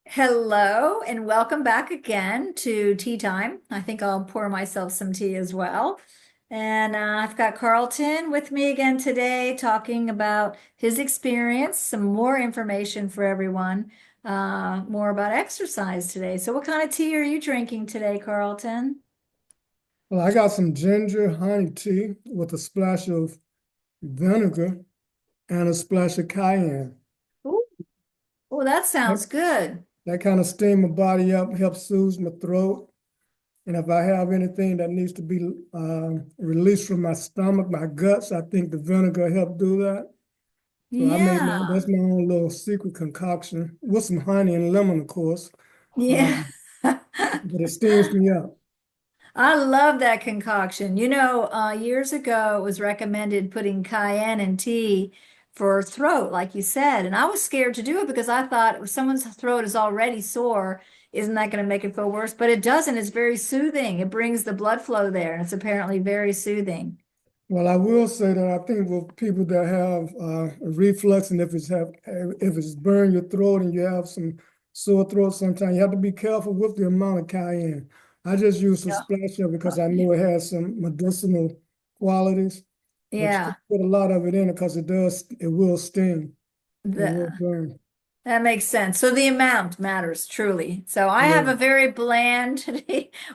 Hello and welcome back again to tea time. I think I'll pour myself some tea as well. And I've got Carlton with me again today talking about his experience, some more information for everyone, more about exercise today. So, what kind of tea are you drinking today, Carlton? Well, I got some ginger honey tea with a splash of vinegar and a splash of cayenne. Ooh, oh, that That, sounds good. that kind of steam my body up, helps soothe my throat. And if I have anything that needs to be released from my stomach, my guts, I think the vinegar helped do that. So Yeah. that's my own little secret concoction with some honey and lemon, of course. Yeah. Um, but it steams me up. I love that concoction. Years ago, it was recommended putting cayenne in tea for throat, like you said. And I was scared to do it because I thought if someone's throat is already sore, isn't that going to make it feel worse? But it doesn't. It's very soothing. It brings the blood flow there, and it's apparently very soothing. Well, I will say that I think with people that have reflux, and if it's burn your throat and you have some sore throat, sometimes you have to be careful with the amount of cayenne. I just use a Yeah. splash of it because I know it has some medicinal qualities, but you Yeah. can't put a lot of it in it because it will sting, it will The, burn. That makes sense. So the amount matters truly. So I have Yeah. a very bland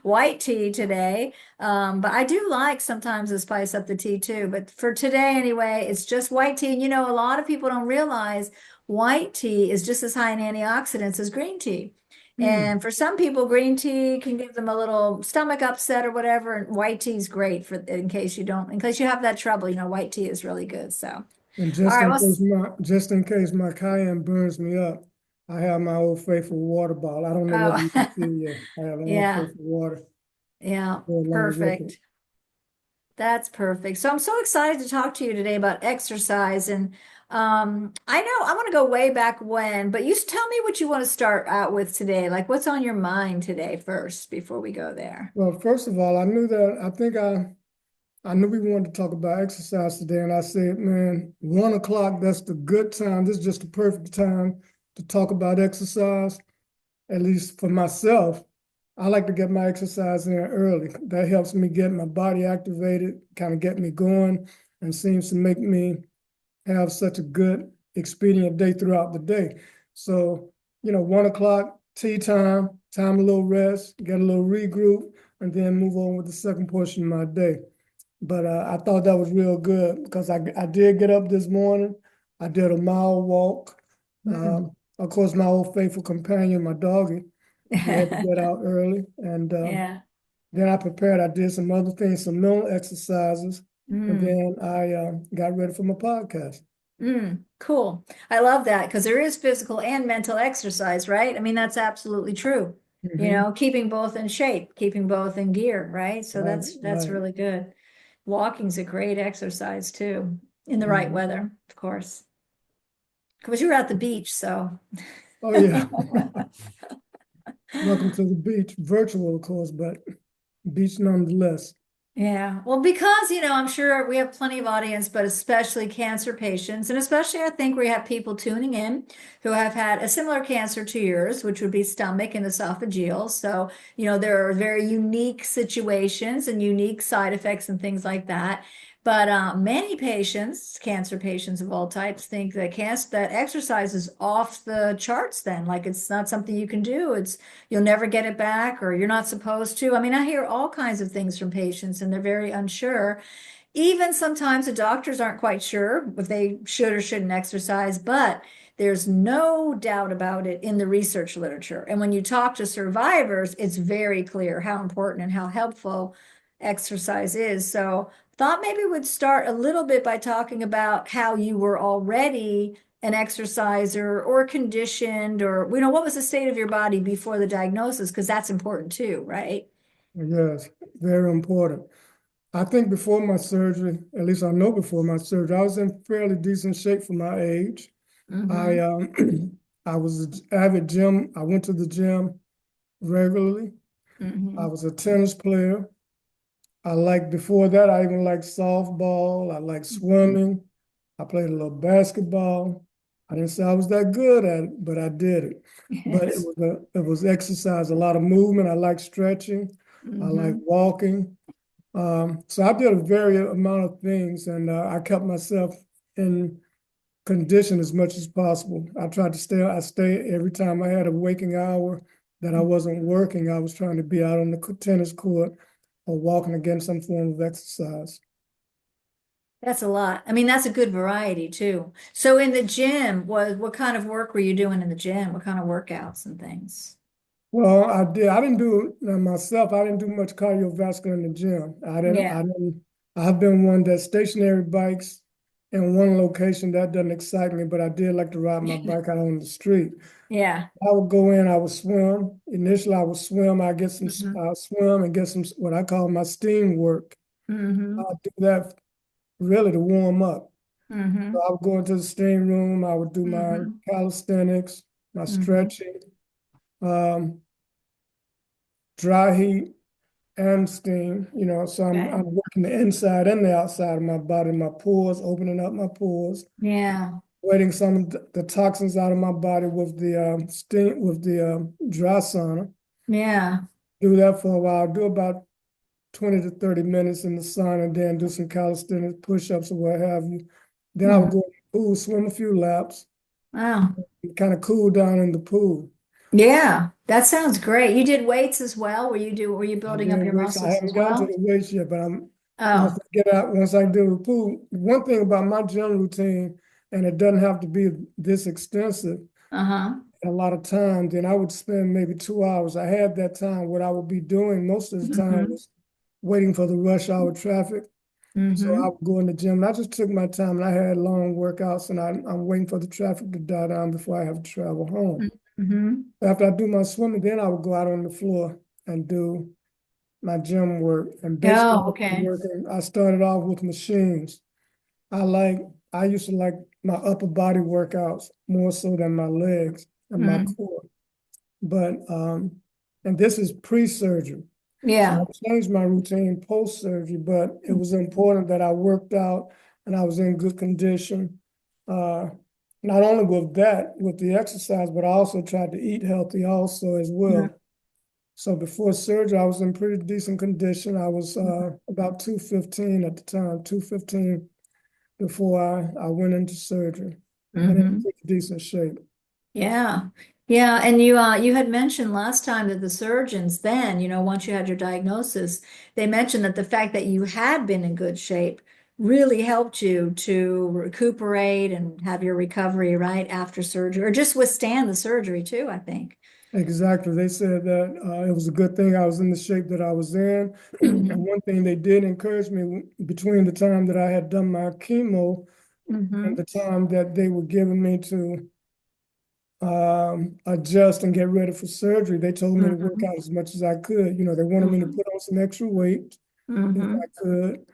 white tea today, but I do like sometimes to spice up the tea too. But for today anyway, it's just white tea. And a lot of people don't realize white tea is just as high in antioxidants as green tea. Hmm. And for some people, green tea can give them a little stomach upset or whatever. And white tea is great for in case you have that trouble. White tea is really good. So, And all right. Well, just in case my cayenne burns me up, I have my old faithful water bottle. I don't know whether oh, you can see it. I have an old yeah. faithful water. Yeah, Go along with it. perfect. That's perfect. So I'm so excited to talk to you today about exercise. And I know I want to go way back when, but tell me what you want to start out with today. Like what's on your mind today first before we go there? Well, first of all, I knew we wanted to talk about exercise today, and I said, man, 1 o'clock, that's the good time. This is just the perfect time to talk about exercise, at least for myself. I like to get my exercise in early. That helps me get my body activated, kind of get me going, and seems to make me have such a good, expedient day throughout the day. So, 1 o'clock, tea time, time a little rest, get a little regroup, and then move on with the second portion of my day. But I thought that was real good because I did get up this morning. I did a mile walk. Mm. Of course, my old faithful companion, my doggy, he had to get out early. And Yeah. then I prepared, I did some other things, some mental exercises, and Mm. then I got ready for my podcast. Mm. Cool. I love that because there is physical and mental exercise, right? I mean, that's absolutely true. Hmm. Keeping both in shape, keeping both in gear, right? So Right, that's right. really good. Walking's a great exercise too, in the right Mhm. weather, of course. Because you were at the beach, so. Oh, yeah. Welcome to the beach, virtual, of course, but beach nonetheless. Yeah, well, because, I'm sure we have plenty of audience, but especially cancer patients, and especially I think we have people tuning in who have had a similar cancer to yours, which would be stomach and esophageal. So, there are very unique situations and unique side effects and things like that. But many patients, cancer patients of all types, think that exercise is off the charts then, like it's not something you can do. You'll never get it back or you're not supposed to. I mean, I hear all kinds of things from patients and they're very unsure. Even sometimes the doctors aren't quite sure if they should or shouldn't exercise, but there's no doubt about it in the research literature. And when you talk to survivors, it's very clear how important and how helpful exercise is. So, thought maybe we'd start a little bit by talking about how you were already an exerciser or conditioned or what was the state of your body before the diagnosis because that's important too, right? Yes, very important. I think before my surgery, at least I know before my surgery, I was in fairly decent shape for my age. I Mm-hmm. I was an avid gym. I went to the gym regularly. I Mm-hmm. was a tennis player. I liked before that, I even liked softball. I liked swimming. I played a little basketball. I didn't say I was that good at it, but I did it. But Yes. it was exercise, a lot of movement. I like stretching. I like Hmm. walking. So I did a very amount of things, and I kept myself in condition as much as possible. I tried to stay. I stayed every time I had a waking hour that I wasn't working. I was trying to be out on the tennis court or walking against some form of exercise. That's a lot. I mean, that's a good variety too. So in the gym, what kind of work were you doing in the gym? What kind of workouts and things? Well, I did. I didn't do myself. I didn't do much cardiovascular in the gym. I didn't. Yeah. I didn't. I've been one that stationary bikes in one location that doesn't excite me, but I did like to ride my bike out on the street. Yeah. I would go in. I would swim. Initially, I would swim. I get some. Hmm. I swim and get some what I call my steam work. I Hmm. do that really to warm up. So Hmm. I would go into the steam room. I would do my Hmm. calisthenics, my Hmm. stretching, um, dry heat and steam, so Okay. I'm working the inside and the outside of my body, my pores, opening up my pores, Yeah. wetting some of the toxins out of my body with the steam, with the dry sauna. Yeah. Do that for a while. Do about 20 to 30 minutes in the sun, and then do some calisthenics, push-ups or what have you. Then I would Hmm. go in the pool, swim a few laps, Wow. kind of cool down in the pool. Yeah. That sounds great. You did weights as well? Were you I building up did your weights. I muscles as haven't gotten to well? the weights yet, but I'm once Oh. I get out, once I do the pool. One thing about my gym routine, and it doesn't have to be this extensive Uh-huh. a lot of times, then I would spend maybe 2 hours. I had that time. What I would be doing most of the time Hmm. was waiting for the rush hour traffic. So I Hmm. would go in the gym and I just took my time and I had long workouts and I'm waiting for the traffic to die down before I have to travel home. Hmm. After I do my swimming, then I would go out on the floor and do my gym work. And basically Oh, okay. working, I started off with machines. I like, I used to like my upper body workouts more so than my legs and my Mm. core. But, and this is pre-surgery. So Yeah. I changed my routine post-surgery, but it was important that I worked out and I was in good condition. Uh, Not only with that, with the exercise, but I also tried to eat healthy also as Mm. well. So before surgery, I was in pretty decent condition. I was about 215 at the time, 215 before I went into surgery and in Hmm. pretty decent shape. Yeah. Yeah. And you had mentioned last time that the surgeons then, once you had your diagnosis, they mentioned that the fact that you had been in good shape really helped you to recuperate and have your recovery right after surgery, or just withstand the surgery too, I think. Exactly. They said that it was a good thing I was in the shape that I was in. And Hmm. one thing they did encourage me between the time that I had done my chemo and Hmm. the time that they were giving me to adjust and get ready for surgery, they told me to work Hmm. out as much as I could. They wanted me to put on some extra weight if I Hmm. could,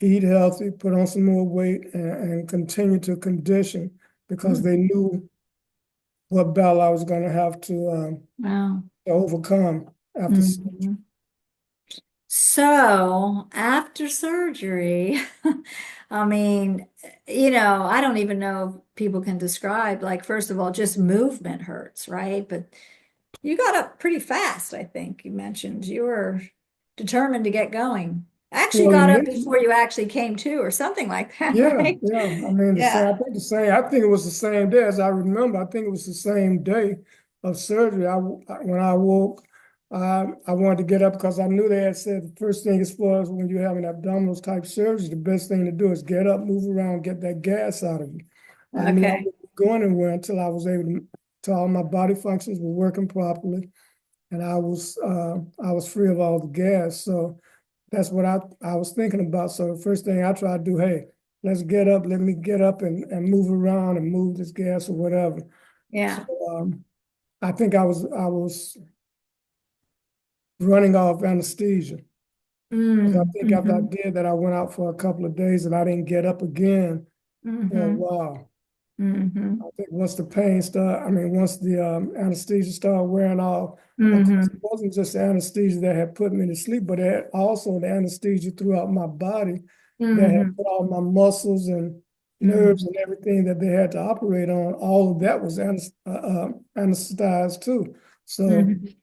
eat healthy, put on some more weight, and continue to condition because they Hmm. knew what battle I was going to have Wow. to overcome after surgery. Hmm. So after surgery, I mean, I don't even know if people can describe, like, first of all, just movement hurts, right? But you got up pretty fast, I think you mentioned. You were determined to get going. Actually Well, got up initially, before you actually came to, or something like that, yeah, right? yeah. I mean, Yeah. I think it was the same day as I remember. I think it was the same day of surgery. When I woke, I wanted to get up because I knew they had said the first thing as far as when you're having abdominals type surgery, the best thing to do is get up, move around, get that gas out of you. I knew I Okay. wouldn't be going anywhere until till all my body functions were working properly and I was free of all the gas. So that's what I was thinking about. So the first thing I tried to do, hey, let's get up, let me get up and move around and move this gas or whatever. So Yeah. I think I was running off anesthesia. Because I Mm. think after I Hmm. did that, I went out for a couple of days and I didn't get up again for a Hmm. while. Hmm. I think once the pain started, I mean, once the anesthesia started wearing off, of course, it Hmm. wasn't just the anesthesia that had put me to sleep, but it also the anesthesia throughout my body that had Hmm. put all my muscles and nerves and everything that they had to operate on, all of that was anesthetized too. So Mhm.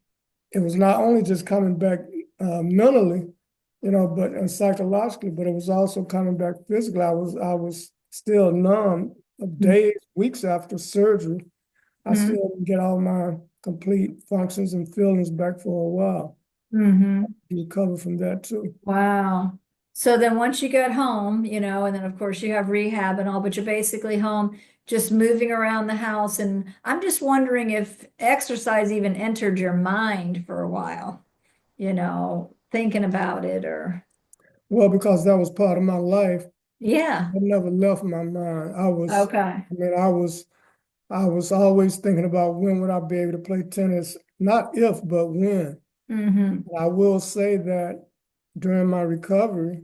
it was not only just coming back mentally, but and psychologically, but it was also coming back physically. I was still numb days, weeks after surgery. I Mhm. still didn't get all my complete functions and feelings back for a while. Mhm. Recover from that too. Wow. So then once you get home, and then of course you have rehab and all, but you're basically home just moving around the house. And I'm just wondering if exercise even entered your mind for a while, thinking about it or, Well, because that was part of my life, yeah. it never left my mind. Okay. I was always thinking about when would I be able to play tennis, not if, but when. Mm-hmm. And I will say that during my recovery,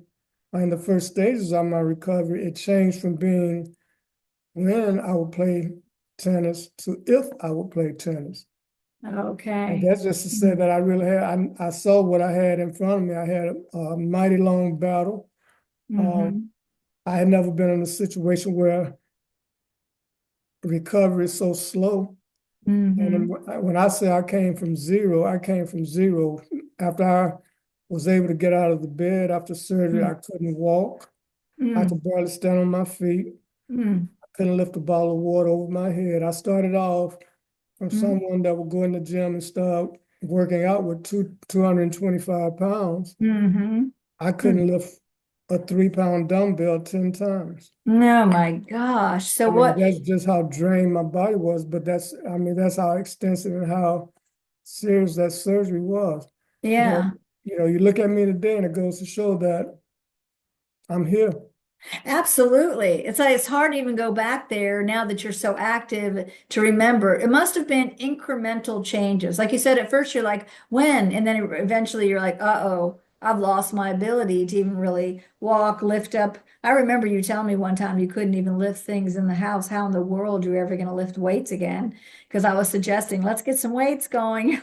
in the first stages of my recovery, it changed from being when I would play tennis to if I would play tennis. And Okay. that's just to say that I really had, I saw what I had in front of me. I had a mighty long battle. Um, Mm-hmm. I had never been in a situation where recovery is so slow. And then Mm-hmm. when I say I came from zero, I came from zero. After I was able to get out of the bed after surgery, I couldn't walk. I Mm-hmm. could barely stand on my feet. Mm-hmm. I couldn't lift a bottle of water over my head. I started off from someone that would go in the gym and start working out with 225 pounds. Mm-hmm. I couldn't lift a 3 pound dumbbell 10 times. Oh my gosh. So I mean, what? that's just how drained my body was, but that's how extensive and how serious that surgery was. But, Yeah. you look at me today and it goes to show that I'm here. Absolutely. It's like it's hard to even go back there now that you're so active to remember. It must have been incremental changes. Like you said, at first you're like, when? And then eventually you're like, uh-oh, I've lost my ability to even really walk, lift up. I remember you telling me one time you couldn't even lift things in the house. How in the world are you ever going to lift weights again? Because I was suggesting, let's get some weights going.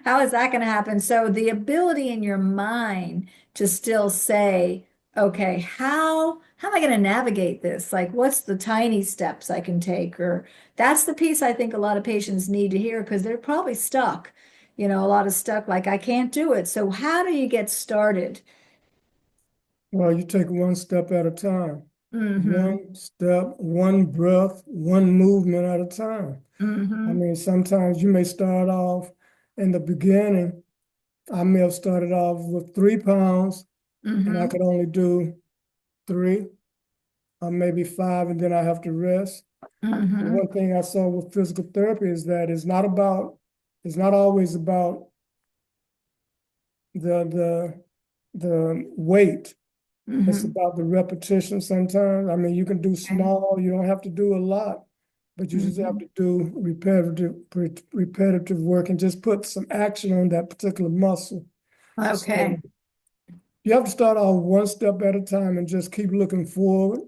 How is that going to happen? So the ability in your mind to still say, okay, how am I going to navigate this? Like, what's the tiny steps I can take? Or that's the piece I think a lot of patients need to hear because they're probably stuck, a lot of stuck, like I can't do it. So how do you get started? Well, you take one step at a time, Mm-hmm. one step, one breath, one movement at a time. I Mm-hmm. mean, sometimes you may start off in the beginning. I may have started off with 3 pounds and I Mm-hmm. could only do three or maybe five, and then I have to rest. Mm-hmm. One thing I saw with physical therapy is that it's not always about the the the weight. It's Mm-hmm. about the repetition sometimes. I mean, you can do Okay. small, you don't have to do a lot, but you just have Mm-hmm. to do repetitive work and just put some action on that particular muscle. So Okay. you have to start off one step at a time and just keep looking forward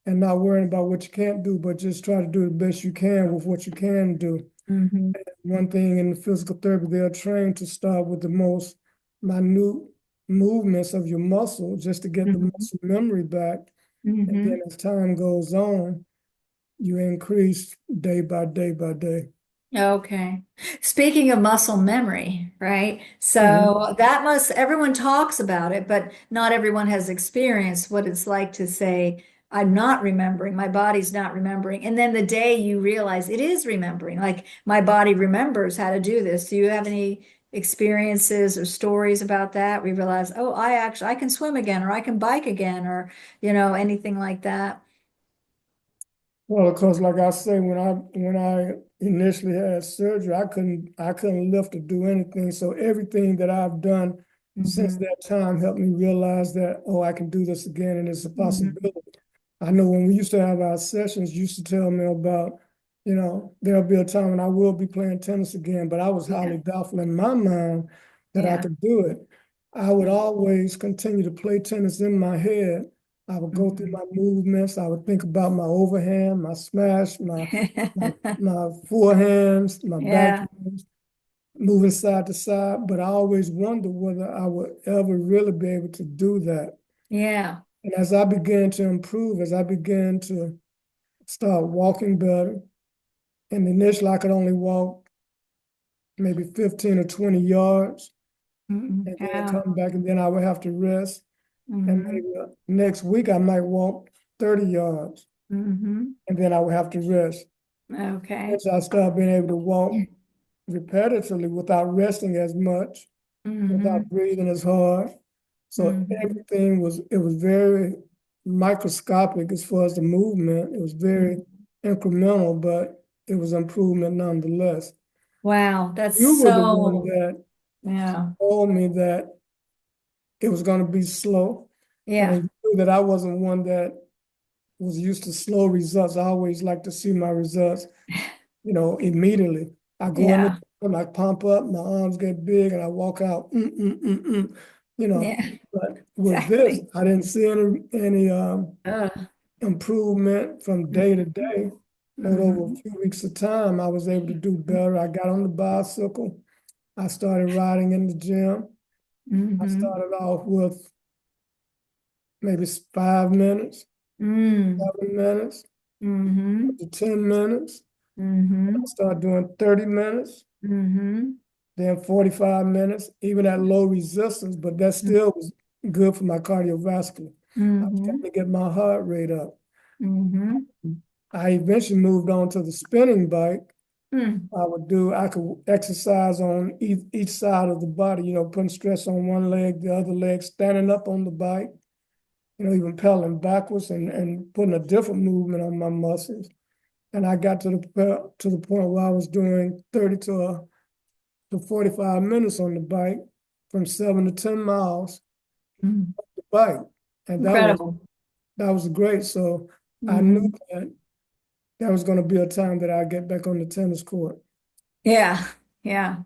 and not worrying about what you can't do, but just try to do the best you can with what you can do. Mm-hmm. One thing in the physical therapy, they're trained to start with the most minute movements of your muscle just to get the Mm-hmm. muscle memory back. And then Mm-hmm. as time goes on, you increase day by day by day. Okay. Speaking of muscle memory, right? Mhm. So that must, everyone talks about it, but not everyone has experienced what it's like to say, I'm not remembering, my body's not remembering. And then the day you realize it is remembering, like my body remembers how to do this. Do you have any experiences or stories about that? We realize, oh, I can swim again, or I can bike again, or, anything like that. Well, of course, like I say, when I initially had surgery, I couldn't lift or do anything. So everything that I've done since Hmm. that time helped me realize that, oh, I can do this again and it's a Hmm. possibility. I know when we used to have our sessions, you used to tell me about, there'll be a time when I will be playing tennis again, but I was Yeah. highly doubtful in my mind that I Yeah. could do it. I would always continue to play tennis in my head. I would go through Mhm. my movements. I would think about my overhand, my smash, my forehands, my Yeah. backhands, moving side to side. But I always wondered whether I would ever really be able to do that. Yeah. And as I began to improve, as I began to start walking better, and initially I could only walk maybe 15 or 20 yards and then Yeah. come back and then I would have to rest. And Mm-hmm. maybe next week I might walk 30 yards Mm-hmm. and then I would have to rest. Okay. Once I started being able to walk repetitively without resting as much, Mm-hmm. without breathing as hard. So Mm-hmm. everything it was very microscopic as far as the movement. It was very incremental, but it was improvement nonetheless. Wow, that's You were the one so, that yeah. told me that it was going to be slow, Yeah. and you knew that I wasn't one that was used to slow results. I always like to see my results, immediately. I go in the Yeah. gym, I pump up, my arms get big, and I walk out, you know. Yeah. But with this, Exactly. I didn't see any Ugh. improvement from day to Mm-hmm. day. But over a Mm-hmm. few weeks of time, I was able to do better. I got on the bicycle. I started riding in the gym. I Mm-hmm. started off with maybe 5 minutes, Mm. 7 minutes, up Mm-hmm. to 10 minutes. I Mm-hmm. started doing 30 minutes, Mm-hmm. then 45 minutes, even at low resistance, but that still was good for my cardiovascular. I was trying Mm-hmm. to get my heart rate up. Mm-hmm. I eventually moved on to the spinning bike. Mm. I could exercise on each side of the body, putting stress on one leg, the other leg, standing up on the bike, even pedaling backwards and putting a different movement on my muscles. And I got to the point where I was doing 30 to 45 minutes on the bike from 7 to 10 miles Mm. the bike. And Incredible. that was great. So I knew Mm-hmm. that there was going to be a time that I'd get back on the tennis court. Yeah. Yeah.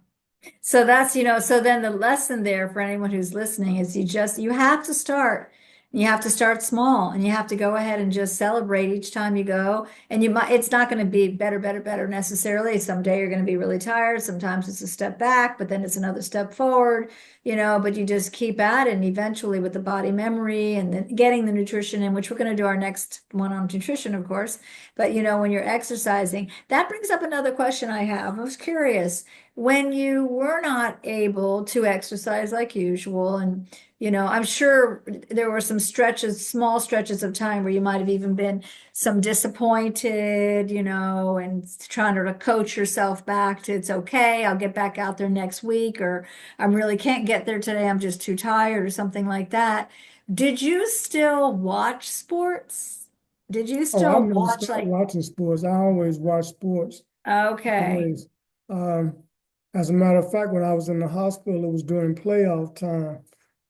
So that's, so then the lesson there for anyone who's listening is you have to start. You have to start small and you have to go ahead and just celebrate each time you go. And it's not going to be better, better, better necessarily. Someday you're going to be really tired. Sometimes it's a step back, but then it's another step forward, but you just keep at it. And eventually with the body memory and then getting the nutrition in, which we're going to do our next one on nutrition, of course. But, when you're exercising, that brings up another question I have. I was curious when you were not able to exercise like usual, and I'm sure there were some stretches, small stretches of time where you might have even been some disappointed, and trying to coach yourself back to it's okay, I'll get back out there next week, or I really can't get there today, I'm just too tired, or something like that. Did you still watch sports? Did you Oh, I still never watch stopped like, watching sports. I always watch sports, okay. always. Um, as a matter of fact, when I was in the hospital, it was during playoff time.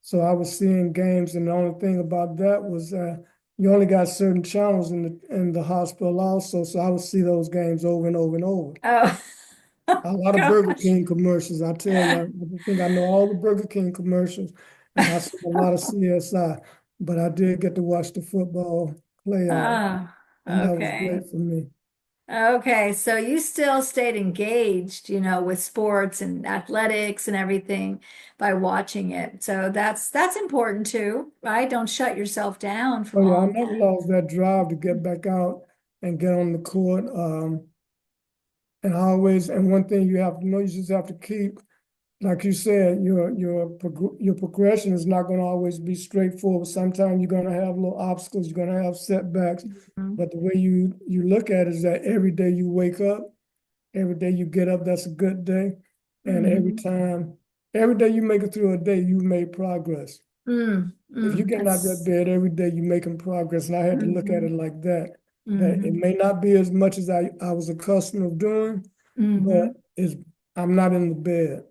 So I was seeing games, and the only thing about that was you only got certain channels in the hospital also. So I would see those games over and over and over. Oh, A lot of Burger gosh. King commercials. I tell you, I think I know all the Burger King commercials, and I saw a lot of CSI, but I did get to watch the football playoff, Oh, and that was okay. great for me. Okay, so you still stayed engaged, with sports and athletics and everything by watching it. So that's important too, right? Don't shut yourself down Oh from yeah, I all never that. lost that drive to get back out and get on the court. And one thing you have to know, you just have to keep, like you said, your progression is not going to always be straightforward. Sometimes you're going to have little obstacles, you're going to have setbacks, Mhm. but the way you look at it is that every day you wake up, every day you get up, that's a good day, and Mhm. every day you make it through a day, you made progress. If you're getting out of that That's bed every day, you're making progress. And I had to look at it mhm. like that, that it Mhm. may not be as much as I was accustomed of doing, but Mhm. I'm not in the bed.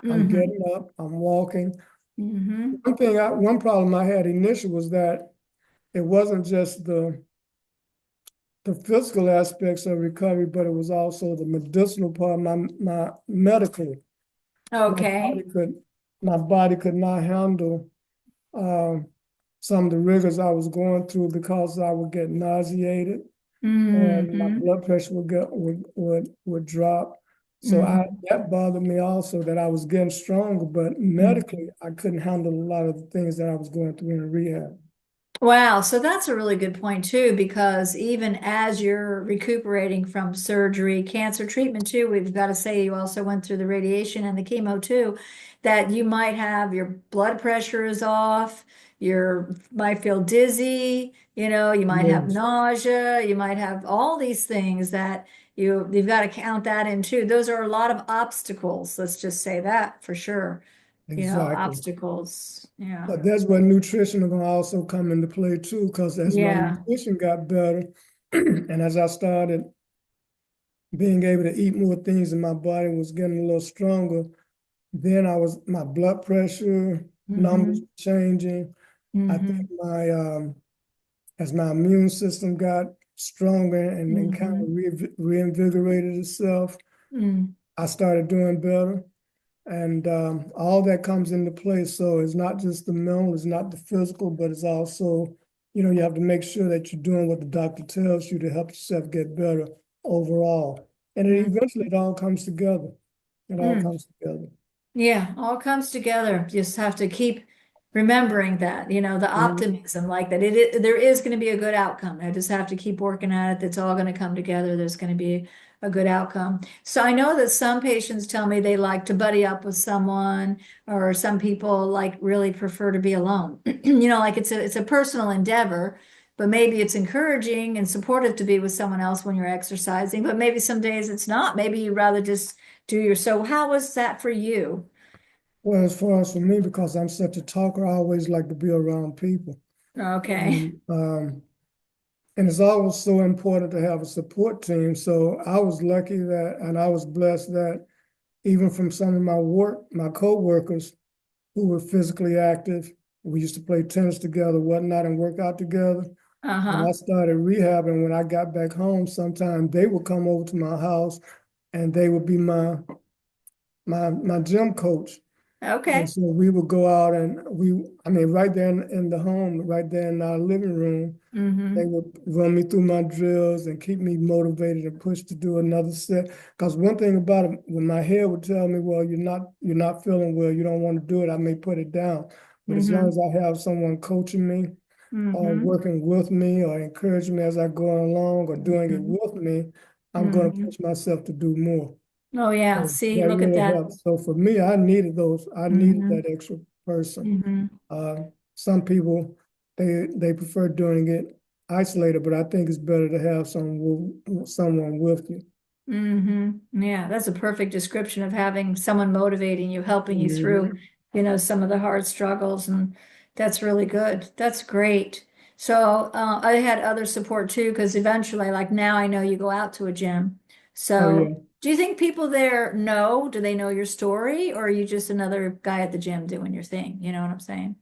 I'm Mhm. getting up, I'm walking. Mhm. One problem I had initially was that it wasn't just the physical aspects of recovery, but it was also the medicinal part, my medical. My body Okay. could my body could not handle um, some of the rigors I was going through because I would get nauseated and my Mhm. blood pressure would drop. So Mhm. that bothered me also that I was getting stronger, but Mhm. medically I couldn't handle a lot of the things that I was going through in rehab. Wow, so that's a really good point too, because even as you're recuperating from surgery, cancer treatment too, we've got to say you also went through the radiation and the chemo too, that you might have your blood pressure is off, you might feel dizzy, you might have Yes, nausea, you might have all these things that you've got to count that in too. Those are a lot of obstacles, let's just say that for sure. exactly. Obstacles. Yeah. But that's where nutrition is going to also come into play too, because as my Yeah. nutrition got better, and as I started being able to eat more things and my body was getting a little stronger, then my blood pressure numbers Mm-hmm. were changing. I think Mm-hmm. as my immune system got stronger and kind of Mm-hmm. reinvigorated itself, Mm. I started doing better. And all that comes into play. So it's not just the mental, it's not the physical, but it's also, you have to make sure that you're doing what the doctor tells you to help yourself get better overall. And eventually it all comes together. It all Mm. comes together. Yeah, all comes together. Just have to keep remembering that, the Mhm. optimism, like that there is going to be a good outcome. I just have to keep working at it. That's all going to come together. There's going to be a good outcome. So I know that some patients tell me they like to buddy up with someone, or some people like really prefer to be alone. Like it's a personal endeavor, but maybe it's encouraging and supportive to be with someone else when you're exercising, but maybe some days it's not. Maybe you'd rather just so how was that for you? Well, as far as for me, because I'm such a talker, I always like to be around people. Okay. And, and it's always so important to have a support team. So I was lucky and I was blessed that even from some of my co-workers who were physically active, we used to play tennis together, whatnot, and work out together. When I Uh-huh. started rehabbing, when I got back home, sometimes they would come over to my house and they would be my gym coach. And Okay. so we would go out and I mean, right there in the home, right there in our living room, they Mm-hmm. would run me through my drills and keep me motivated and pushed to do another set. Because one thing about it, when my head would tell me, well, you're not feeling well, you don't want to do it, I may put it down. But as long Mm-hmm. as I have someone coaching me or Mm-hmm. working with me or encouraging me as I go along or doing it Mm-hmm. with me, I'm going to Mm-hmm. push myself to do more. Oh yeah. So See, that look at really that. helps. So for me, I needed Mm-hmm. that extra person. Mm-hmm. Some people they prefer doing it isolated, but I think it's better to have someone with you. Mm-hmm. Yeah, that's a perfect description of having someone motivating you, helping you through, Mhm. some of the hard struggles, and that's really good. That's great. So I had other support too, because eventually, like now, I know you go out to a gym. Oh So, yeah, do you think people there know? Do they know your story, or are you just another guy at the gym doing your thing? You know what I'm saying?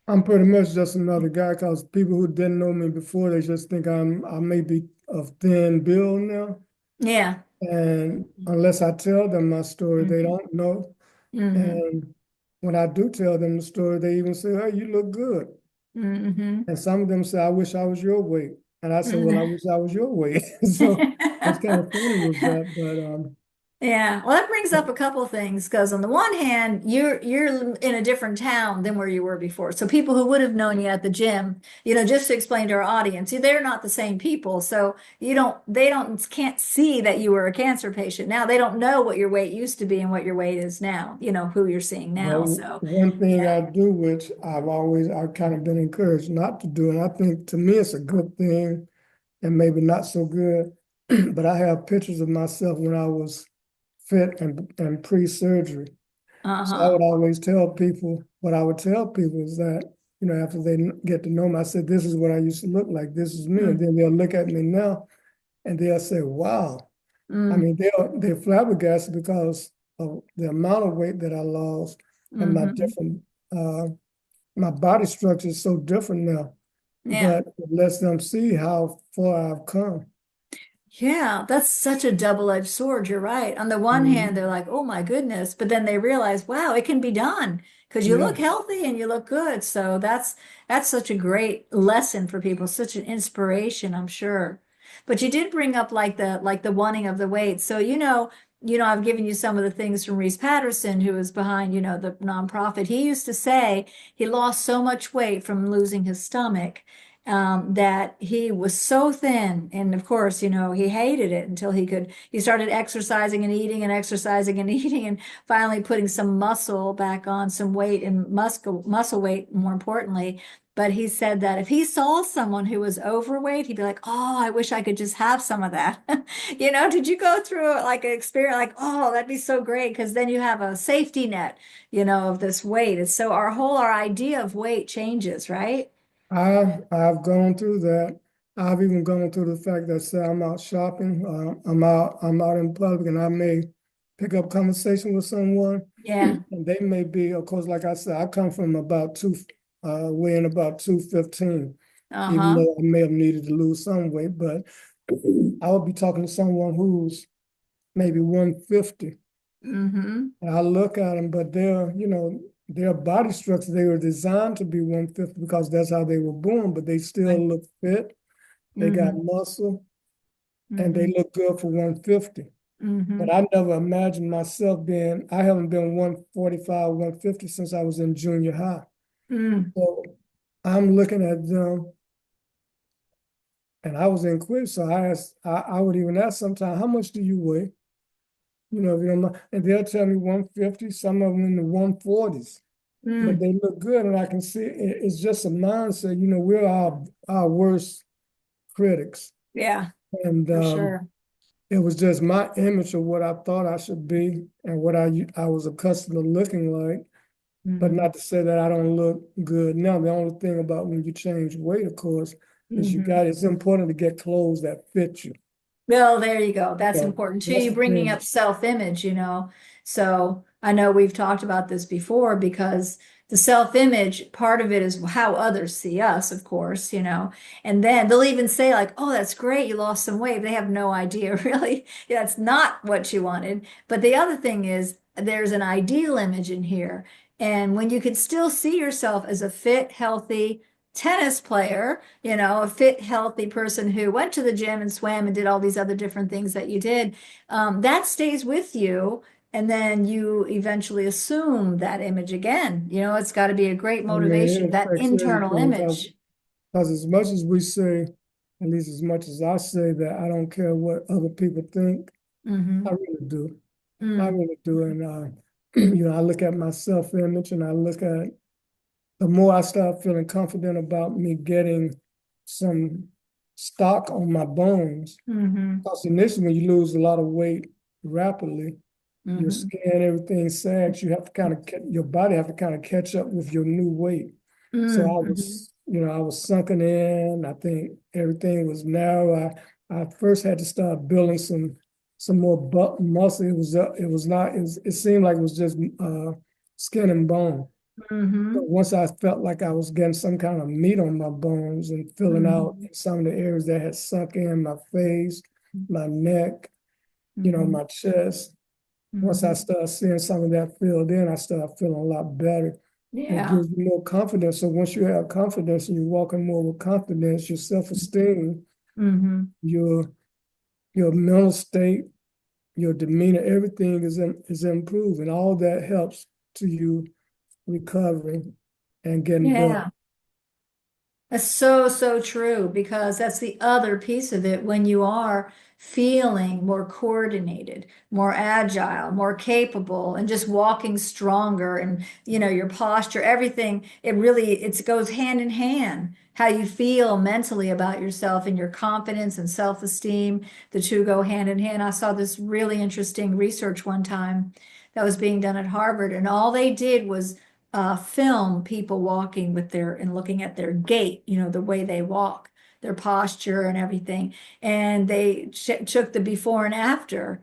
I'm pretty much just another guy because people who didn't know me before they just think I may be of thin build now, Yeah. and unless I tell them my story, they Mm-hmm. don't know. Mm-hmm. And when I do tell them the story, they even say, "Hey, you look good." Mm-hmm. And some of them say, "I wish I was your weight." And I said, "Well, I Mm-hmm. wish I was your weight." So it's kind of funny with that. But Yeah, well, that brings up a couple things because on the one hand, you're in a different town than where you were before. So people who would have known you at the gym, just to explain to our audience, they're not the same people. So they don't can't see that you were a cancer patient. Now they don't know what your weight used to be and what your weight is now, who you're seeing now. well, So one thing yeah. I do, which I've kind of been encouraged not to do, and I think to me it's a good thing and maybe not so good, but I have pictures of myself when I was fit and pre-surgery. So I Uh-huh. would always tell people, what I would tell people is that, after they get to know me, I said, this is what I used to look like. This is me. And Mm, then they'll look at me now and they'll say, wow. I mm, mean, they're flabbergasted because of the amount of weight that I lost and hmm. uh, my body structure is so different now. Yeah. But it lets them see how far I've come. Yeah, that's such a double-edged sword. You're right. On the one hand, they're Mhm. like, "Oh my goodness," but then they realize, "Wow, it can be done," because you Yeah. look healthy and you look good. So that's such a great lesson for people, such an inspiration, I'm sure. But you did bring up like the wanting of the weight. So I've given you some of the things from Reese Patterson, who is behind, the nonprofit. He used to say he lost so much weight from losing his stomach, that he was so thin. And of course, he hated it until he started exercising and eating and exercising and eating and finally putting some muscle back on, some weight and muscle weight, more importantly. But he said that if he saw someone who was overweight, he'd be like, "Oh, I wish I could just have some of that." Did you go through like an experience like, "Oh, that'd be so great," because then you have a safety net, of this weight. It's so our idea of weight changes, right? I've gone through that. I've even gone through the fact that say I'm out shopping, I'm out in public, and I may pick up conversation with someone, Yeah. and they may be, of course, like I said, I come from about weighing about 215, even Uh-huh. though I may have needed to lose some weight, but I would be talking to someone who's maybe 150. Mm-hmm. And I look at them, but their body structure, they were designed to be 150 because that's how they were born, but they still look fit. They got Mm-hmm. muscle and they Mm-hmm. look good for 150. Mm-hmm. But I never imagined myself I haven't been 145, 150 since I was in junior high. Mm. So I'm looking at them and I was in quiz. So I would even ask sometimes, how much do you weigh? If you don't mind. And they'll tell me 150, some of them in the 140s. But Mm. they look good, and I can see it's just a mindset. We're our worst critics, Yeah, and for sure. it was just my image of what I thought I should be and what I was accustomed to looking like. But Mm-hmm. not to say that I don't look good now. The only thing about when you change weight, of course, is Mm-hmm. it's important to get clothes that fit you. Well, there you go. That's So important too. that's You the bringing thing. up self-image. So I know we've talked about this before because the self-image, part of it is how others see us, of course. And then they'll even say like, "Oh, that's great. You lost some weight." They have no idea really. That's not what you wanted. But the other thing is there's an ideal image in here. And when you can still see yourself as a fit, healthy tennis player, a fit, healthy person who went to the gym and swam and did all these other different things that you did, that stays with you. And then you eventually assume that image again. It's got to be a great I mean, motivation, it that affects internal everything because image. as much as we say, at least as much as I say that I don't care what other people think, I Mm-hmm. really do. I Mm. really do. And, I look at my self-image and I look at the more I start feeling confident about me getting some stock on my bones. Mm-hmm. Because initially, when you lose a lot of weight rapidly, your Mm-hmm. skin, everything sags. You have to kind of, your body have to kind of catch up with your new weight. So Mm-hmm. I was sunken in. I think everything was narrow. I first had to start building some more muscle. It was not. It seemed like it was just skin and bone. But Mm-hmm. once I felt like I was getting some kind of meat on my bones and filling out Mm-hmm. some of the areas that had sunk in my face, my neck, Mm-hmm. my chest. Once I Mm-hmm. start seeing some of that filled in, I start feeling a lot better. It Yeah. gives you more confidence. So once you have confidence and you're walking more with confidence, your self-esteem, Mm-hmm. your your mental state, your demeanor, everything is improved, and all that helps to you recovering and getting better. Yeah. That's so, so true because that's the other piece of it. When you are feeling more coordinated, more agile, more capable, and just walking stronger and, your posture, everything, it goes hand in hand. How you feel mentally about yourself and your confidence and self-esteem, the two go hand in hand. I saw this really interesting research one time that was being done at Harvard, and all they did was film people walking and looking at their gait, the way they walk, their posture and everything. And they took the before and after,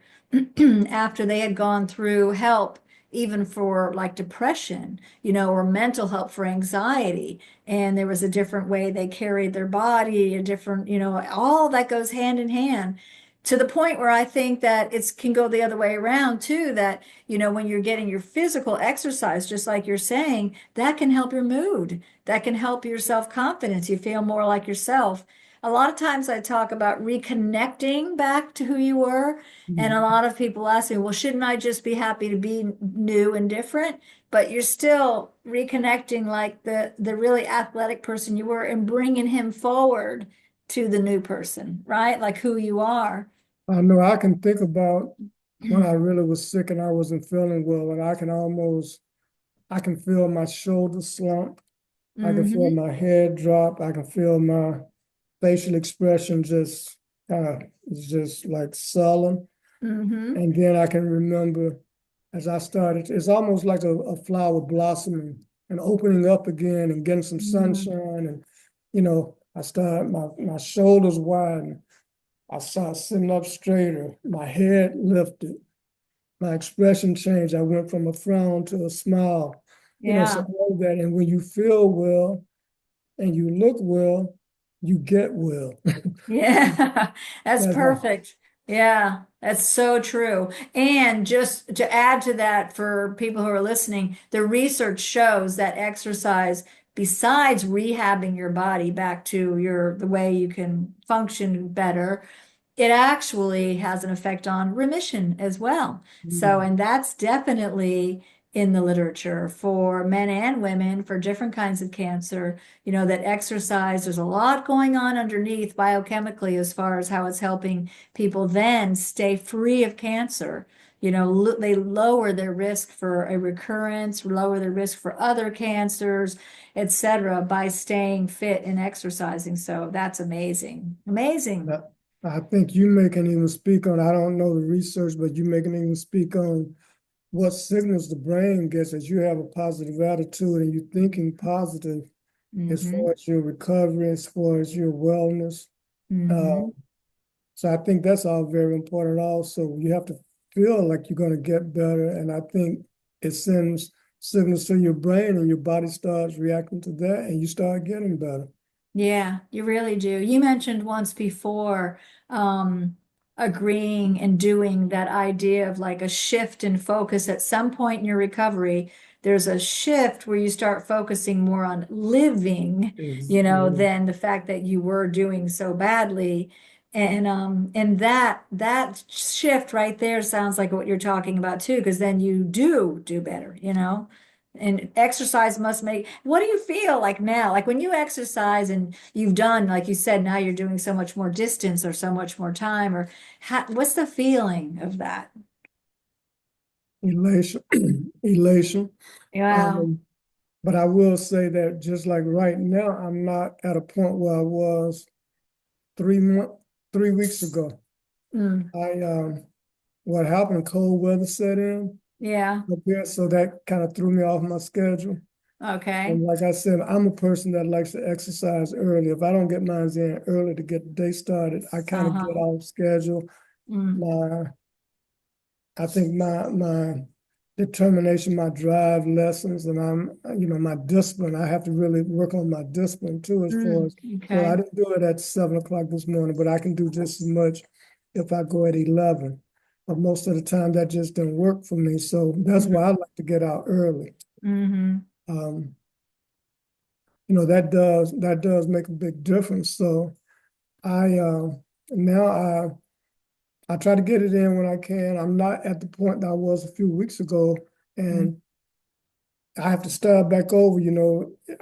after they had gone through help, even for like depression, or mental help for anxiety. And there was a different way they carried their body, a different, all that goes hand in hand. To the point where I think that it can go the other way around too, that when you're getting your physical exercise, just like you're saying, that can help your mood. That can help your self-confidence. You feel more like yourself. a lot of times I talk about reconnecting back to who you were. And a Mhm. lot of people ask me, well, shouldn't I just be happy to be new and different? But you're still reconnecting like the really athletic person you were and bringing him forward to the new person, right? Like who you are. I know I can think about when I really was sick and I wasn't feeling well, and I can feel my shoulders slump. I can feel Hmm. my head drop. I can feel my facial expression just kind of just like sullen. Hmm. And then I can remember as I started, it's almost like a flower blossoming and opening up again and getting some sunshine. And, I started, my shoulders widen. I started sitting up straighter. My head lifted. My expression changed. I went from a frown to a smile. So Yeah. all that. And when you feel well and you look well, you get well. Yeah, that's That's all. perfect. Yeah, that's so true. And just to add to that for people who are listening, the research shows that exercise, besides rehabbing your body back to the way you can function better, it actually has an effect on remission as well. So, Mm. and that's definitely in the literature for men and women for different kinds of cancer, that exercise, there's a lot going on underneath biochemically as far as how it's helping people then stay free of cancer. They lower their risk for a recurrence, lower their risk for other cancers, etc., by staying fit and exercising. So that's amazing. Amazing. I I think you may can even speak on, I don't know the research, but you may can even speak on what signals the brain gets as you have a positive attitude and you're thinking positive as Hmm. far as your recovery, as far as your wellness. Uh, Hmm. so I think that's all very important also. You have to feel like you're going to get better. And I think it sends signals to your brain and your body starts reacting to that and you start getting better. Yeah, you really do. You mentioned once before, agreeing and doing that idea of like a shift in focus at some point in your recovery. There's a shift where you start focusing more on living, Yeah. than the fact that you were doing so badly. And that shift right there sounds like what you're talking about too, because then you do better. And exercise must make, what do you feel like now? Like when you exercise and you've done, like you said, now you're doing so much more distance or so much more time, or what's the feeling of that? Elation, elation. Yeah. Um, but I will say that just like right now, I'm not at a point where I was 3 months, 3 weeks ago. Mm. I what happened? Cold weather set in Yeah. up here, so that kind of threw me off my schedule. Okay. And like I said, I'm a person that likes to exercise early. If I don't get mine in early to get the day started, I kind of get Uh-huh. off schedule. Mm. My I think my determination, my drive lessons, and my discipline. I have to really work on my discipline too, as far Mm. as, so I Okay. didn't do it at 7 o'clock this morning, but I can do just as much if I go at 11. But most of the time that just didn't work for me. So that's why I like to get out early. Mm-hmm. Um, that does make a big difference. So I now I try to get it in when I can. I'm not at the point that I was a few weeks ago, Mm-hmm. and I have to start back over.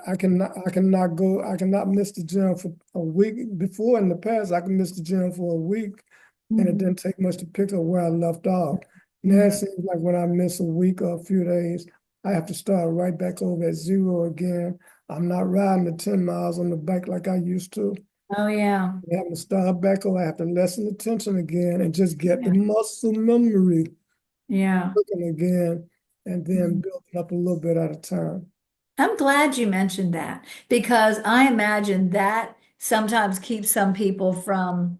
I cannot miss the gym for a week. Before in the past, I could miss the gym for a week, and it Mm-hmm. didn't take much to pick up where I left off. Now it Mm-hmm. seems like when I miss a week or a few days, I have to start right back over at zero again. I'm not riding the 10 miles on the bike like I used to. Oh yeah. I have to start back over. I have to lessen the tension again and just get the Yeah. muscle memory Yeah. working again, and then Mhm. build it up a little bit at a time. I'm glad you mentioned that because I imagine that sometimes keeps some people from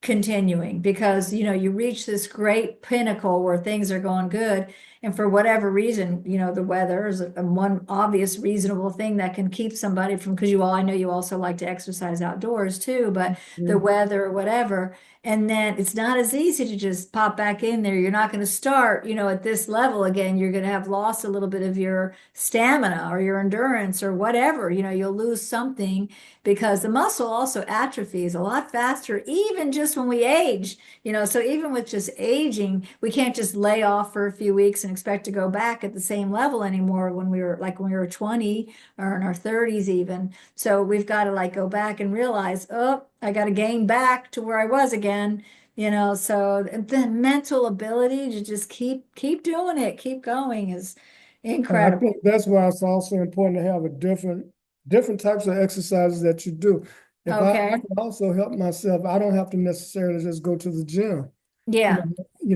continuing because you reach this great pinnacle where things are going good, and for whatever reason, the weather is one obvious reasonable thing that can keep somebody from, because I know you also like to exercise outdoors too, but the Mhm. weather or whatever, And then it's not as easy to just pop back in there. You're not going to start, at this level again. You're going to have lost a little bit of your stamina or your endurance or whatever. You'll lose something because the muscle also atrophies a lot faster, even just when we age. So even with just aging, we can't just lay off for a few weeks and expect to go back at the same level anymore when we were 20 or in our 30s even. So we've got to like go back and realize, oh, I got to gain back to where I was again, so the mental ability to just keep doing it, keep going is And I think incredible. that's why it's also important to have a different types of exercises that you do. If I Okay. can also help myself, I don't have to necessarily just go to the gym. You Yeah.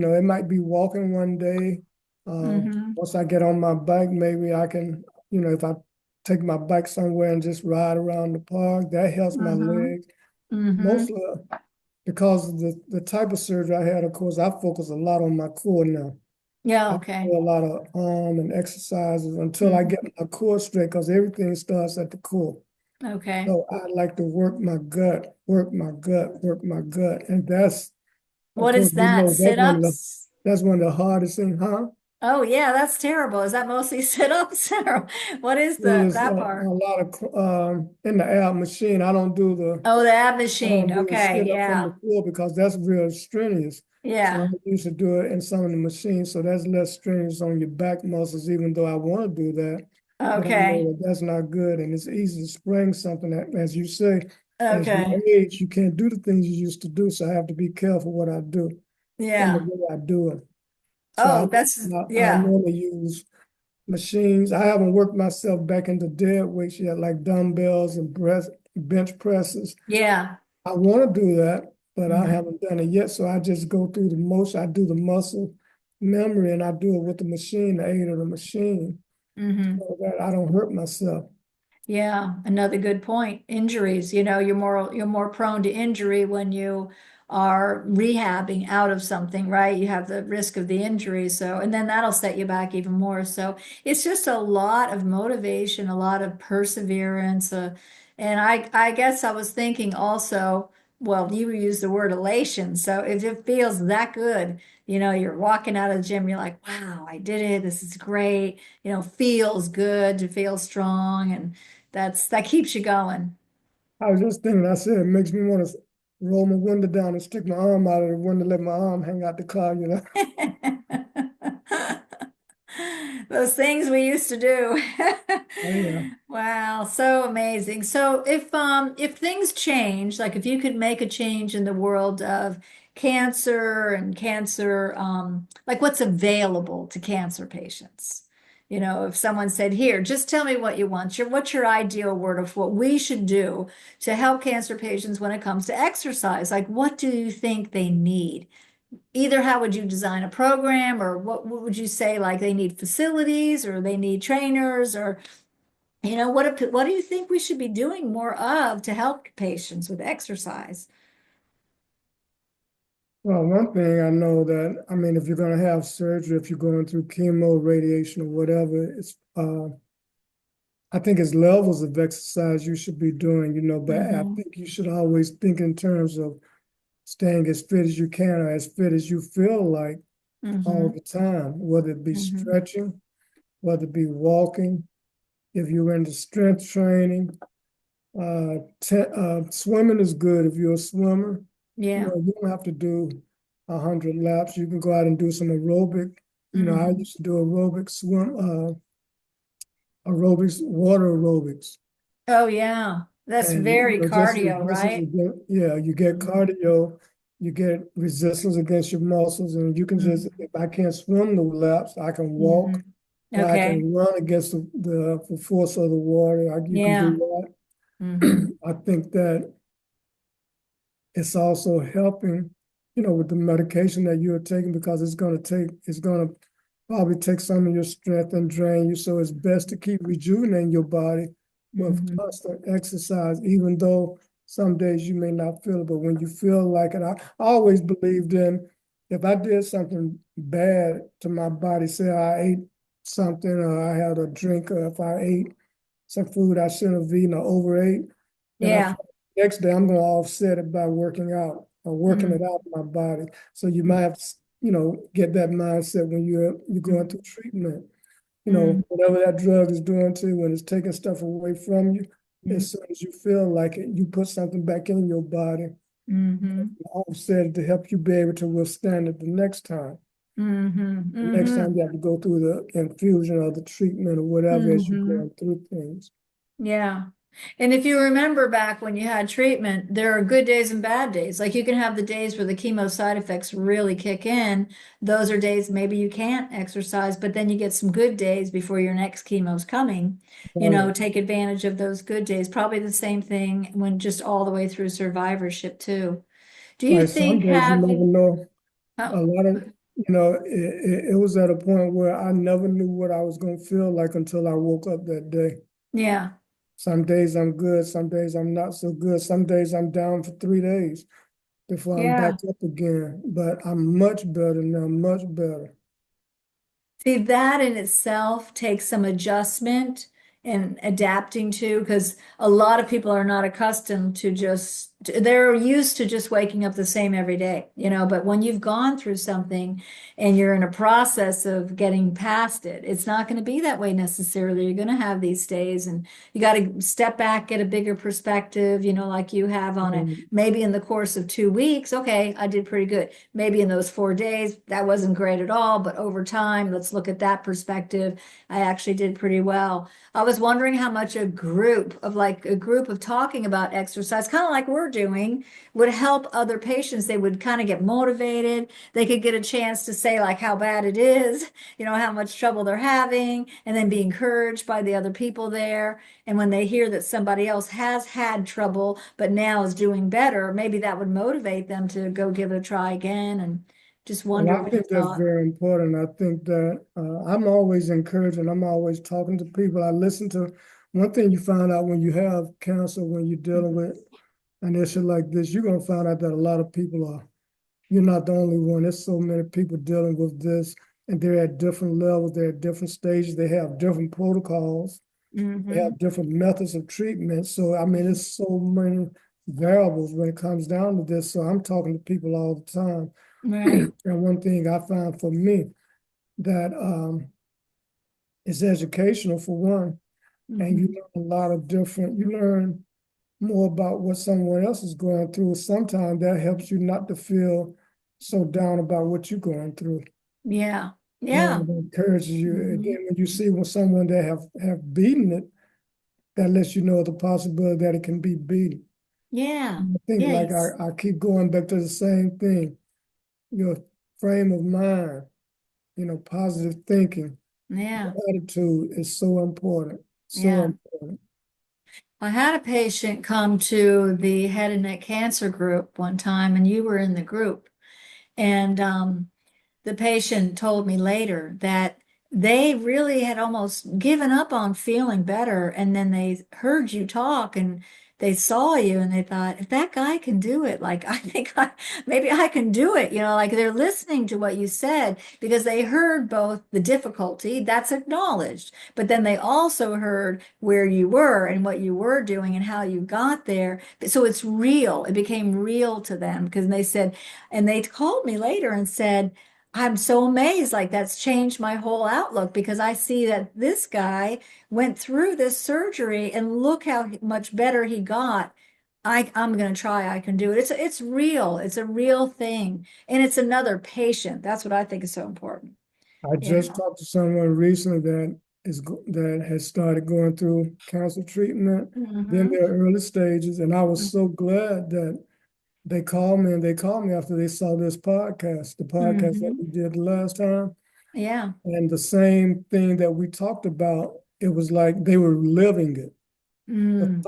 know, it might be walking one day. Mm-hmm. Once I get on my bike, maybe I can, if I take my bike somewhere and just ride around the park, that helps my Mm-hmm. legs. Mm-hmm. Mostly because of the type of surgery I had, of course, I focus a lot on my core now. Yeah. I Okay. do a lot of arm and exercises until I Mhm. get my core straight because everything starts at the core. Okay. So I like to work my gut, work my gut, work my gut. And that's, of What course, is that? Sit-ups? that's one of the hardest things, huh? Oh yeah, that's terrible. Is that mostly sit-ups or what is Well, the there's that a part? lot of in the ab machine. Oh, the ab I machine. don't do the Okay. sit up from the Yeah. floor because that's real strenuous. So I Yeah. used to do it in some of the machines. So that's less strenuous on your back muscles, even though I want to do that. But I Okay. know that that's not good. And it's easy to spring something that, as you say, as you Okay. age, you can't do the things you used to do. So I have to be careful what I do and the Yeah. way I do it. So Oh, that's I yeah. normally use machines. I haven't worked myself back into dead weights yet, like dumbbells and bench presses. Yeah. I want to do that, but I Hmm. haven't done it yet. So I just go through the motion. I do the muscle memory and I do it with the machine, the aid of the machine, Hmm. so that I don't hurt myself. Yeah, another good point. Injuries, you're more prone to injury when you are rehabbing out of something, right? You have the risk of the injury. So, and then that'll set you back even more. So it's just a lot of motivation, a lot of perseverance. And I guess I was thinking also, well, you used the word elation. So if it feels that good, you're walking out of the gym, you're like, wow, I did it. This is great. Feels good to feel strong and that keeps you going. I was just thinking, I said, it makes me want to roll my window down and stick my arm out of the window, let my arm hang out the car. Those things we used to do. Oh, yeah. Wow, so amazing. So if things change, like if you could make a change in the world of cancer and cancer, like what's available to cancer patients? If someone said, "Here, just tell me what you want. What's your ideal word of what we should do to help cancer patients when it comes to exercise? Like, what do you think they need?" Either how would you design a program or what would you say like they need facilities or they need trainers or what do you think we should be doing more of to help patients with exercise? Well, one thing I know that, I mean, if you're going to have surgery, if you're going through chemo, radiation, or whatever, I think it's levels of exercise you should be doing, but I Mm-hmm. think you should always think in terms of staying as fit as you can or as fit as you feel like all Mm-hmm. the time, whether it be Mm-hmm. stretching, whether it be walking, if you're into strength training. Swimming is good if you're a swimmer. Yeah. You don't have to do 100 laps. You can go out and do some aerobic. I Mm-hmm. used to do aerobics, water aerobics. Oh yeah. That's And very just cardio, resistance right? against, yeah, you get Mm-hmm. cardio, you get resistance against your muscles, and you can just, Mm-hmm. if I can't swim the laps, I can walk, Mm-hmm. or I Okay. can run against the force of the water. You can Yeah. do Mm-hmm. that. I think that it's also helping, with the medication that you're taking because it's going to probably take some of your strength and drain you. So it's best to keep rejuvenating your body with Mm-hmm. constant exercise, even though some days you may not feel it. But when you feel like it, I always believed in if I did something bad to my body, say I ate something or I had a drink or if I ate some food I shouldn't have eaten or overate, then Yeah. next day I'm going to offset it by working out. or working Mm, it out in my body. So you might have to, get that mindset when you're going mm, through treatment. mm, Whatever that drug is doing to you, when it's taking stuff away from you, mm, as soon as you feel like it, you put something back in your body, mhm, offset to help you be able to withstand it the next time. mhm, The next time mhm, you have to go through the infusion or the treatment or whatever as you're mhm. going through things. Yeah. And if you remember back when you had treatment, there are good days and bad days. Like you can have the days where the chemo side effects really kick in. Those are days maybe you can't exercise, but then you get some good days before your next chemo's coming. Right. Take advantage of those good days. Probably the same thing when just all the way through survivorship too. Do you Right. Some think days you never having, know. oh, A lot of, it was at a point where I never knew what I was going to feel like until I woke up that day. yeah, Some days I'm good, some days I'm not so good. Some days I'm down for 3 days before I'm back yeah. up again. But I'm much better now, much better. See, that in itself takes some adjustment and adapting to, because a lot of people are not accustomed to they're used to just waking up the same every day, but when you've gone through something and you're in a process of getting past it, it's not going to be that way necessarily. You're going to have these days and you got to step back, get a bigger perspective, like you have on it. Um, Maybe in the course of 2 weeks, okay, I did pretty good. Maybe in those 4 days, that wasn't great at all, but over time, let's look at that perspective. I actually did pretty well. I was wondering how much a group of talking about exercise, kind of like we're doing, would help other patients. They would kind of get motivated. They could get a chance to say like how bad it is, how much trouble they're having, and then be encouraged by the other people there. And when they hear that somebody else has had trouble, but now is doing better, maybe that would motivate them to go give it a try again. And just And wonder I what you think that's thought. very important. I think that I'm always encouraging, I'm always talking to people. I listen to one thing you find out when you have cancer, when you're dealing with an issue like this, you're going to find out that a lot of people are, you're not the only one. There's so many people dealing with this, and they're at different levels, they're at different stages, they have different protocols, they Mm-hmm. have different methods of treatment. So, I mean, it's so many variables when it comes down to this. So, I'm talking to people all the time. Right. And one thing I found for me that is educational for one, and you Mm-hmm. learn a lot of different, you learn more about what someone else is going through. Sometimes that helps you not to feel so down about what you're going through. Yeah. Yeah. And it encourages you. And Mm-hmm. then when you see when someone that have beaten it, that lets you know the possibility that it can be beaten. Yeah. I think like Yes. I keep going back to the same thing. Your frame of mind, positive thinking, Yeah. attitude is so important. So Yeah. important. I had a patient come to the head and neck cancer group one time, and you were in the group. And the patient told me later that they really had almost given up on feeling better. And then they heard you talk and they saw you and they thought, if that guy can do it, like I think maybe I can do it. Like they're listening to what you said because they heard both the difficulty that's acknowledged, but then they also heard where you were and what you were doing and how you got there. So it's real. It became real to them because they said, and they called me later and said, I'm so amazed. Like that's changed my whole outlook because I see that this guy went through this surgery and look how much better he got. I'm going to try. I can do it. It's real. It's a real thing. And it's another patient. That's what I think is so important. I You just know? talked to someone recently that has started going through cancer treatment, then Hmm. their early stages, and I was so glad that they called me after they saw this podcast, the podcast that Hmm. we did the last time, Yeah. and the same thing that we talked about. It was like they were living it. Mm.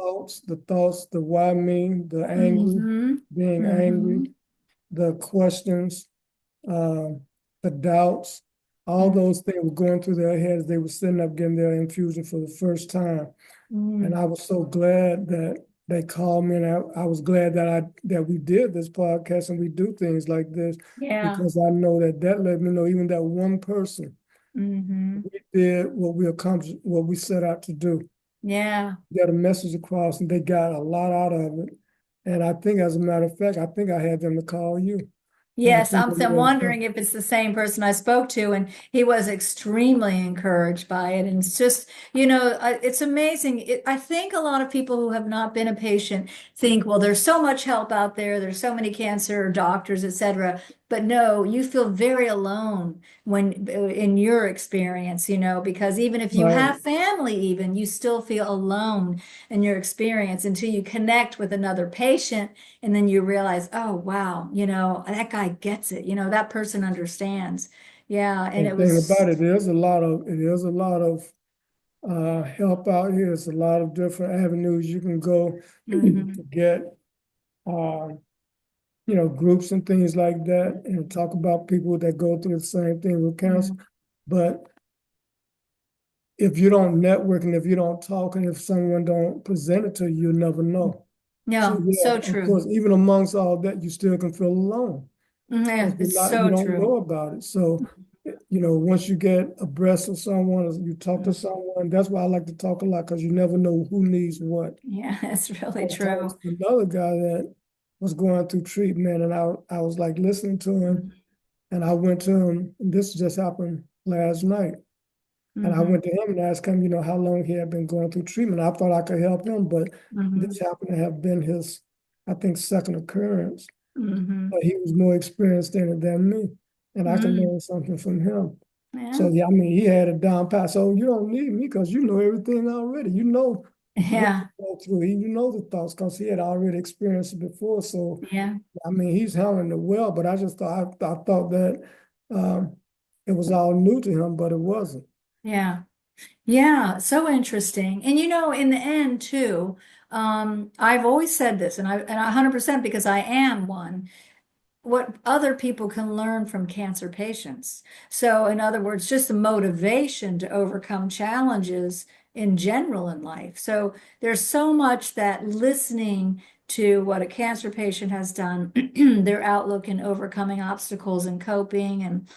The thoughts, the why me, the angry, Hmm. being angry, Hmm. the questions, um, the doubts, all those things were going through their heads. They were sitting up getting their infusion for the first time. And Mm. I was so glad that they called me, and I was glad that we did this podcast and we do things like this Yeah. because I know that let me know even that one person Hmm. we did what we accomplished, what we set out to do, Yeah. get a message across, and they got a lot out of it. And I think, as a matter of fact, I think I had them to call you. And I Yes, think I'm it wondering if it's the same person I spoke to, and he was extremely encouraged by it. And it's just, it's amazing. I think a lot of people who have not been a patient think, well, there's so much help out there, there's so many cancer doctors, etc. But no, you feel very alone when in your experience, because even if you right. have family, even you still feel alone in your experience until you connect with another patient. And then you realize, oh, wow, that guy gets it. That person understands. Yeah. And The it thing about was, it, it is a lot of help out here. It's a lot of different avenues you can go to mhm, get, uh, groups and things like that, and talk about people that go through the same thing with cancer. mhm. But if you don't network and if you don't talk and if someone don't present it to you, you'll never know. So No, yeah, so of true. course, even amongst all that, you still can feel alone because Yeah, it's you so don't true. know about it. So, once you get abreast of someone, or you talk to someone, that's why I like to talk a lot because you never know who needs what. Yeah, it's I really was talking true. to another guy that was going through treatment, and I was like listening to him, and I went to him. And this just happened last night, and I Hmm. went to him and asked him, how long he had been going through treatment. I thought I could help him, but this Hmm. happened to have been his, I think, second occurrence. Hmm. But he was more experienced in it than me, and I can Hmm. learn something from him. Yeah. So yeah, I mean, he had it down pat. So you don't need me because you know everything already. You know what to Yeah. go through. You know the thoughts because he had already experienced it before. So Yeah. I mean, he's handling it well. But I just I thought that um, it was all new to him, but it wasn't. Yeah. Yeah, so interesting. And in the end too, I've always said this, and 100% because I am one, what other people can learn from cancer patients. So, in other words, just the motivation to overcome challenges in general in life. So, there's so much that listening to what a cancer patient has done, their outlook in overcoming obstacles and coping and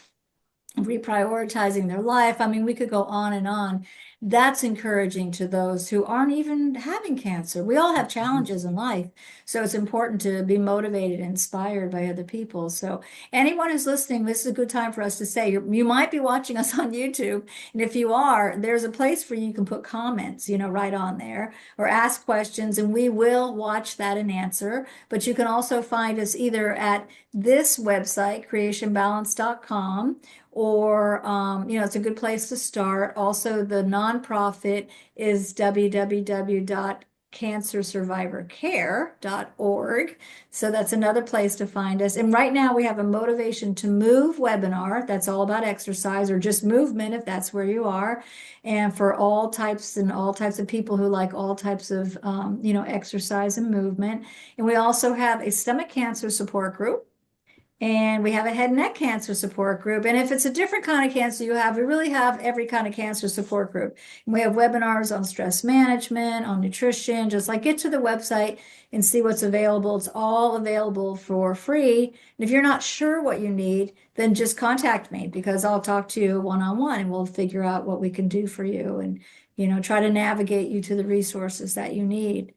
reprioritizing their life. I mean, we could go on and on. That's encouraging to those who aren't even having cancer. We all have challenges in life. So it's important to be motivated and inspired by other people. So anyone who's listening, this is a good time for us to say you might be watching us on YouTube. And if you are, there's a place where you can put comments, right on there or ask questions, and we will watch that and answer. But you can also find us either at this website, creationbalance.com, or it's a good place to start. Also, the nonprofit is www.cancersurvivorcare.org. So that's another place to find us. And right now we have a motivation to move webinar that's all about exercise or just movement if that's where you are, and for all types of people who like all types of exercise and movement. And we also have a stomach cancer support group, and we have a head and neck cancer support group. And if it's a different kind of cancer we really have every kind of cancer support group. And we have webinars on stress management, on nutrition. Just like get to the website and see what's available. It's all available for free. And if you're not sure what you need, then just contact me because I'll talk to you one-on-one and we'll figure out what we can do for you and, try to navigate you to the resources that you need.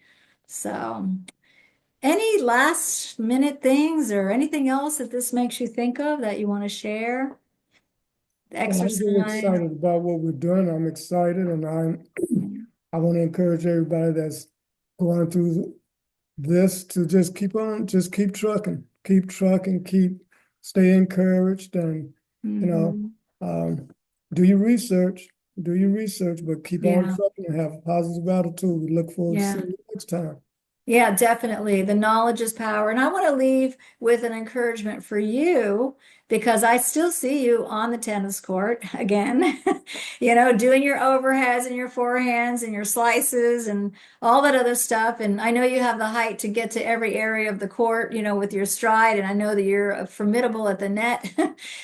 So. Any last minute things or anything else that this makes you think of that you want to share? The Well, I'm really exercise. excited about what we're doing. I'm excited, and I want to encourage everybody that's going through this to just keep on, just keep trucking, stay encouraged, and you know, Mm-hmm. um, do your research, do your research, but keep on Yeah. trucking and have a positive attitude. We look forward to Yeah. seeing you next time. Yeah, definitely. The knowledge is power. And I want to leave with an encouragement for you because I still see you on the tennis court again, doing your overheads and your forehands and your slices and all that other stuff. And I know you have the height to get to every area of the court, with your stride. And I know that you're formidable at the net.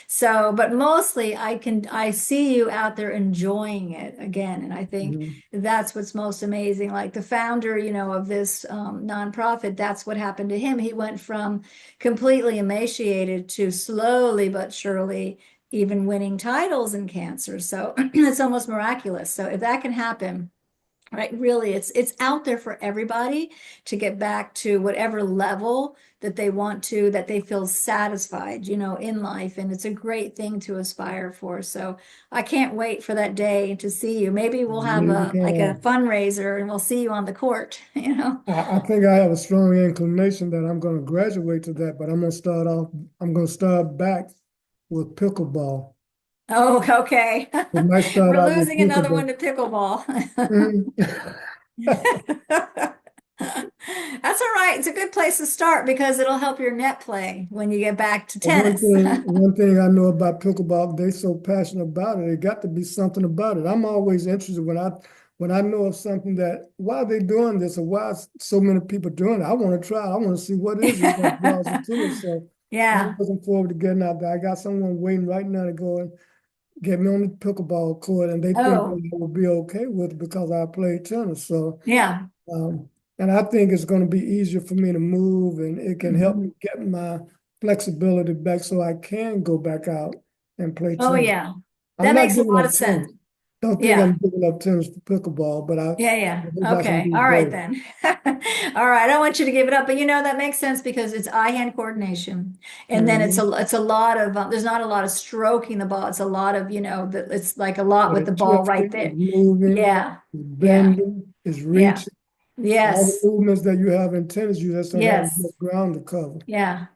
So, but mostly I see you out there enjoying it again. And I think Mhm. that's what's most amazing. Like the founder, of this nonprofit, that's what happened to him. He went from completely emaciated to slowly but surely even winning titles in cancer. So it's almost miraculous. So if that can happen, Right, really, it's out there for everybody to get back to whatever level that they want to, that they feel satisfied, in life. And it's a great thing to aspire for. So I can't wait for that day to see you. Maybe we'll have Neither a can like a I. fundraiser and we'll see you on the court, I think I have a strong inclination that I'm going to graduate to that, but I'm going to start back with pickleball. Oh, okay. We might start We're out with losing another one pickleball. to pickleball. Mhm. That's all right. It's a good place to start because it'll help your net play when you get back to One tennis. thing, one thing I know about pickleball, they so passionate about it. It got to be something about it. I'm always interested when I know of something that why are they doing this or why is so many people doing it. I want to try. I want to see what is it that draws it to it. So I'm Yeah. looking forward to getting out there. I got someone waiting right now to go and get me on the pickleball court, and they think Oh, that I will be okay with it because I play tennis. So yeah. um, and I think it's going to be easier for me to move, and it can help Mhm. me get my flexibility back so I can go back out and play Oh, tennis. yeah. I'm That not makes a giving lot of up sense. tennis. Don't think Yeah. I'm giving up tennis for pickleball, but I Yeah, yeah. hope I can Okay. do All right both. then. All right. I don't want you to give it up, but that makes sense because it's eye-hand coordination. And then Mhm. it's a lot of there's not a lot of stroking the ball. It's a lot of, it's like a lot But with the it's ball right twisting, it's there. moving, Yeah. it's Yeah. bending, it's Yeah. reaching. All the Yes. movements that you have in tennis, you just don't have Yes. enough ground to cover. Yeah.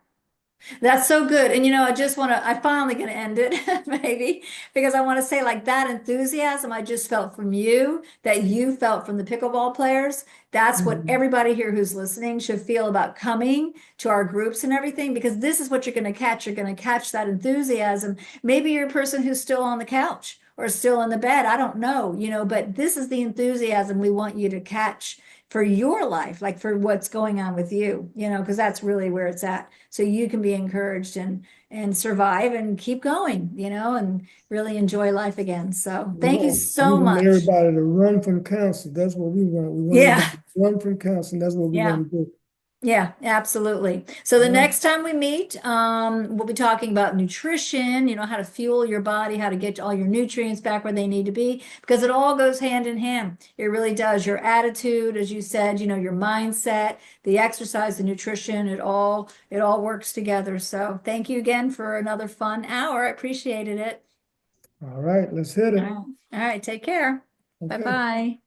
That's so good. And I just want to, I finally going to end it, maybe, because I want to say like that enthusiasm I just felt from you, that you felt from the pickleball players. That's what Mhm. everybody here who's listening should feel about coming to our groups and everything, because this is what you're going to catch. You're going to catch that enthusiasm. Maybe you're a person who's still on the couch or still in the bed. I don't know, but this is the enthusiasm we want you to catch for your life, like for what's going on with you, because that's really where it's at. So you can be encouraged and survive and keep going, and really enjoy life again. So thank you Yeah, we so want much. everybody to run from cancer. That's what we want. We want everybody Yeah, to run from cancer, and that's what we're yeah. going to do. Yeah, absolutely. So the All right. next time we meet, we'll be talking about nutrition, how to fuel your body, how to get all your nutrients back where they need to be, because it all goes hand in hand. It really does. Your attitude, as you said, your mindset, the exercise, the nutrition, it all works together. So thank you again for another fun hour. I appreciated it. All right, let's hit All it. right. All right, take care. Okay. Bye-bye.